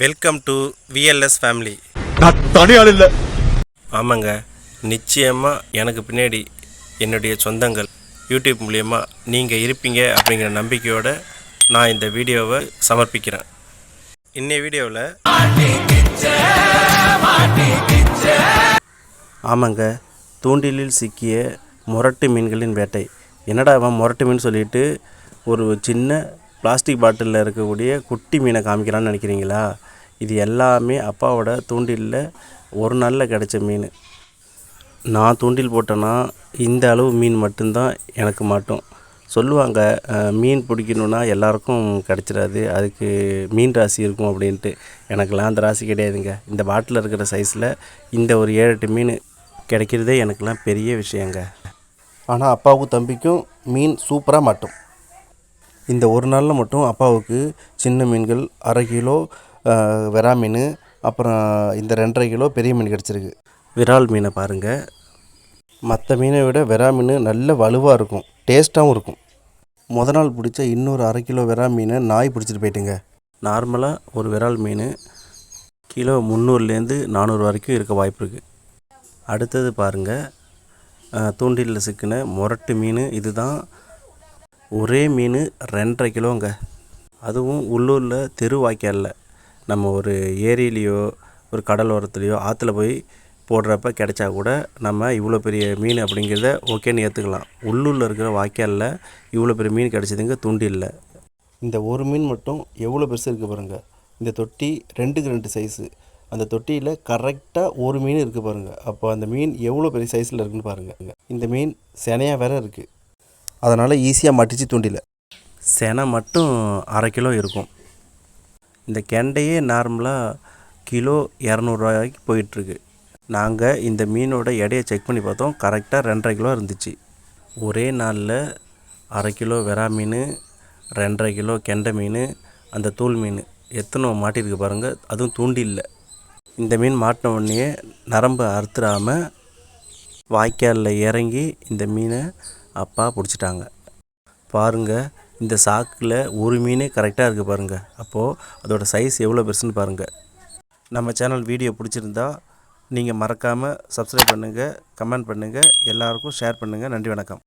Welcome to VLS family. நான் தனியாள் இல்லை. ஆமாங்க, நிச்சயமாக எனக்கு பின்னாடி என்னுடைய சொந்தங்கள் யூடியூப் மூலயமா நீங்கள் இருப்பீங்க அப்படிங்கிற நம்பிக்கையோடு நான் இந்த வீடியோவை சமர்ப்பிக்கிறேன். இன்னைய வீடியோவில் ஆமாங்க, தூண்டிலில் சிக்கிய முரட்டு மீன்களின் வேட்டை. என்னடா அவன் முரட்டு மீன் சொல்லிட்டு ஒரு சின்ன பிளாஸ்டிக் பாட்டிலில் இருக்கக்கூடிய குட்டி மீனை காமிக்கிறான்னு நினைக்கிறீங்களா? இது எல்லாமே அப்பாவோட தூண்டிலில் ஒரு நாளில் கிடச்ச மீன். நான் தூண்டில் போட்டேன்னா இந்த அளவு மீன் மட்டும்தான் எனக்கு மாட்டோம். சொல்லுவாங்க மீன் பிடிக்கணுன்னா எல்லாருக்கும் கிடச்சிடாது, அதுக்கு மீன் ராசி இருக்கும் அப்படின்ட்டு. எனக்கெல்லாம் அந்த ராசி கிடையாதுங்க. இந்த பாட்டில் இருக்கிற சைஸில் இந்த ஒரு 7-8 மீன் கிடைக்கிறதே எனக்கெல்லாம் பெரிய விஷயங்க. ஆனால் அப்பாவுக்கும் தம்பிக்கும் மீன் சூப்பராக மாட்டோம். இந்த ஒரு நாளில் மட்டும் அப்பாவுக்கு சின்ன மீன்கள் 1/2 கிலோ விரா மீன், அப்புறம் இந்த 2.5 கிலோ பெரிய மீன் கிடச்சிருக்கு. விரால் மீனை பாருங்கள், மற்ற மீனை விட விரா மீன் நல்ல வலுவாக இருக்கும், டேஸ்ட்டாகவும் இருக்கும். நாள் பிடிச்ச இன்னொரு 1/2 கிலோ விரா மீனை நாய் பிடிச்சிட்டு போயிட்டுங்க. நார்மலாக ஒரு விரால் மீன் கிலோ 300லேருந்து 400 வரைக்கும் இருக்க வாய்ப்பு இருக்குது. அடுத்தது பாருங்கள், தூண்டிலில் சிக்கின முரட்டு மீன். இதுதான் ஒரே மீன் 2.5 கிலோங்க. அதுவும் உள்ளூரில் தெரு வாய்க்காலில், நம்ம ஒரு ஏரியிலையோ ஒரு கடல் ஓரத்துலையோ ஆற்றுல போய் போடுறப்ப கிடைச்சா கூட நம்ம இவ்வளோ பெரிய மீன் அப்படிங்கிறத ஓகேன்னு ஏற்றுக்கலாம். உள்ளூரில் இருக்கிற வாய்க்காலில் இவ்வளோ பெரிய மீன் கிடச்சிதுங்க தூண்டிலில். இந்த ஒரு மீன் மட்டும் எவ்வளோ பெருசு இருக்குது பாருங்கள். இந்த தொட்டி 2க்கு 2 சைஸு. அந்த தொட்டியில் கரெக்டாக ஒரு மீன் இருக்குது பாருங்கள். அப்போ அந்த மீன் எவ்வளோ பெரிய சைஸில் இருக்குதுன்னு பாருங்கள். இந்த மீன் செனையாக வேறு இருக்குது, அதனால் ஈஸியாக மாட்டிச்சு தூண்டில். செனை மட்டும் 1/2 கிலோ இருக்கும். இந்த கெண்டையே நார்மலாக கிலோ 200 ரூபாய்க்கு போயிட்டுருக்கு. நாங்கள் இந்த மீனோட எடையை செக் பண்ணி பார்த்தோம், கரெக்டாக 2.5 கிலோ இருந்துச்சு. ஒரே நாளில் 1/2 கிலோ விரா மீன், 2.5 கிலோ கெண்டை மீன், அந்த தூள் மீன் எத்தனை மாட்டிருக்கு பாருங்கள், அதுவும் தூண்டில்ல. இந்த மீன் மாட்டின உடனே நரம்பு அறுத்துடாமல் வாய்க்காலில் இறங்கி இந்த மீனை அப்பா பிடிச்சிட்டாங்க. பாருங்கள், இந்த சாக்கில் ஒரு மீனே கரெக்டாக இருக்குது பாருங்கள். அப்போது அதோடய சைஸ் எவ்வளோ பெருசுன்னு பாருங்கள். நம்ம சேனல் வீடியோ பிடிச்சிருந்தா நீங்கள் மறக்காமல் சப்ஸ்கிரைப் பண்ணுங்கள், கமெண்ட் பண்ணுங்கள், எல்லாருக்கும் ஷேர் பண்ணுங்கள். நன்றி, வணக்கம்.